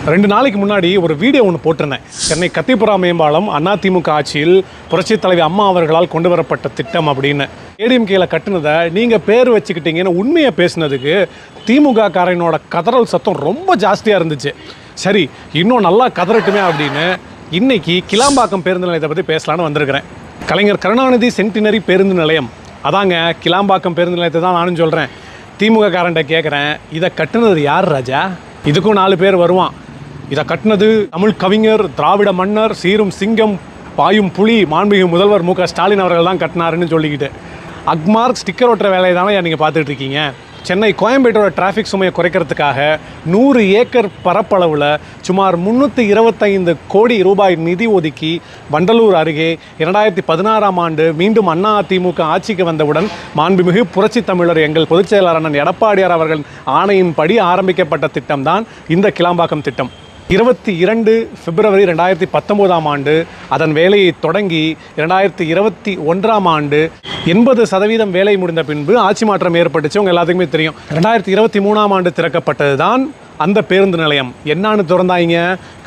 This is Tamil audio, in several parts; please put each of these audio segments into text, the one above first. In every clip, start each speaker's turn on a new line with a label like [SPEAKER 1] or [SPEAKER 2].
[SPEAKER 1] 2 நாளைக்கு முன்னாடி ஒரு வீடியோ ஒன்று போட்டிருந்தேன். சென்னை கத்திப்புரா மேம்பாலம் அதிமுக ஆட்சியில் புரட்சித் தலைவி அம்மா அவர்களால் கொண்டு வரப்பட்ட திட்டம் அப்படின்னு. ஏடிஎம்கேல கட்டுனதை நீங்கள் பேர் வச்சுக்கிட்டீங்கன்னு உண்மையை பேசுனதுக்கு திமுக காரனோட கதறல் சத்தம் ரொம்ப ஜாஸ்தியாக இருந்துச்சு. சரி, இன்னும் நல்லா கதறட்டுமே அப்படின்னு இன்னைக்கு கிளாம்பாக்கம் பேருந்து நிலையத்தை பற்றி பேசலான்னு வந்திருக்கிறேன். கலைஞர் கருணாநிதி சென்டினரி பேருந்து நிலையம், அதாங்க கிளாம்பாக்கம் பேருந்து நிலையத்தை தான் நானும் சொல்கிறேன். திமுக காரன்ட்ட கேட்குறேன், இதை கட்டுனது யார் ராஜா? இதுக்கும் 4 பேர் வருவான். இதை கட்டினது தமிழ் கவிஞர், திராவிட மன்னர், சீரும் சிங்கம், பாயும் புலி, மாண்புமிகு முதல்வர் மு.க. ஸ்டாலின் அவர்கள் தான் கட்டினாருன்னு சொல்லிக்கிட்டு அக்மார்க் ஸ்டிக்கர் ஒட்டுற வேலையை தானே நீங்கள் பார்த்துட்டு இருக்கீங்க. சென்னை கோயம்பேட்டோட டிராஃபிக் சுமையை குறைக்கிறதுக்காக 100 ஏக்கர் பரப்பளவில் சுமார் 325 கோடி ரூபாய் நிதி ஒதுக்கி வண்டலூர் அருகே 2016ஆம் ஆண்டு மீண்டும் அதிமுக ஆட்சிக்கு வந்தவுடன் மாண்புமிகு புரட்சி தமிழர் எங்கள் பொதுச் செயலாளர் அண்ணன் எடப்பாடியார் அவர்கள் ஆணையின்படி ஆரம்பிக்கப்பட்ட திட்டம்தான் இந்த கிளாம்பாக்கம் திட்டம். 22 பிப்ரவரி 2019ஆம் ஆண்டு அதன் வேலையை தொடங்கி 2021ஆம் ஆண்டு 80% வேலை முடிந்த பின்பு ஆட்சி மாற்றம் ஏற்பட்டுச்சு. உங்கள் எல்லாத்துக்குமே தெரியும். 2023ஆம் ஆண்டு திறக்கப்பட்டது தான் அந்த பேருந்து நிலையம். என்னான்னு திறந்தாங்க?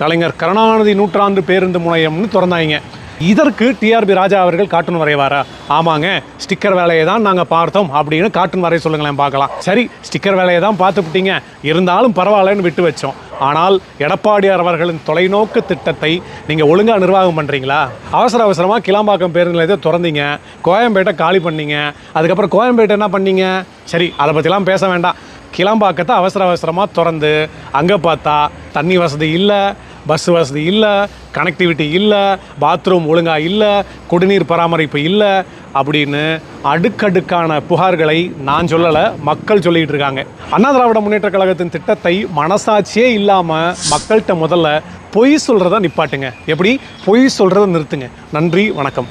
[SPEAKER 1] கலைஞர் கருணாநிதி நூற்றாண்டு பேருந்து முனையம்னு திறந்தாங்க. இதற்கு டிஆர்பி ராஜா அவர்கள் கார்ட்டூன் வரைவாரா? ஆமாங்க, ஸ்டிக்கர் வேலையை தான் நாங்கள் பார்த்தோம் அப்படின்னு கார்ட்டூன் வரைய சொல்லுங்களேன் பார்க்கலாம். சரி, ஸ்டிக்கர் வேலையை தான் பார்த்துப்பிட்டீங்க, இருந்தாலும் பரவாயில்லன்னு விட்டு வச்சோம். ஆனால் எடப்பாடியார் அவர்களின் தொலைநோக்கு திட்டத்தை நீங்கள் ஒழுங்காக நிர்வாகம் பண்ணுறீங்களா? அவசரமாக கிளாம்பாக்கம் பேருந்து நிலையத்தை திறந்தீங்க, கோயம்பேட்டை காலி பண்ணீங்க. அதுக்கப்புறம் கோயம்பேட்டை என்ன பண்ணீங்க? சரி, அதை பற்றிலாம் பேச வேண்டாம். கிளாம்பாக்கத்தை அவசரமாக திறந்து அங்கே பார்த்தா தண்ணி வசதி இல்லை, பஸ் வசதி இல்லை, கனெக்டிவிட்டி இல்லை, பாத்ரூம் ஒழுங்காக இல்லை, குடிநீர் பராமரிப்பு இல்லை அப்படின்னு அடுக்கடுக்கான புகார்களை நான் சொல்லலை, மக்கள் சொல்லிகிட்டு இருக்காங்க. அண்ணா திராவிட முன்னேற்ற கழகத்தின் திட்டத்தை மனசாட்சியே இல்லாமல் மக்கள்கிட்ட முதல்ல பொய் சொல்கிறத நிப்பாட்டுங்க. எப்படி பொய் சொல்கிறத நிறுத்துங்க. நன்றி, வணக்கம்.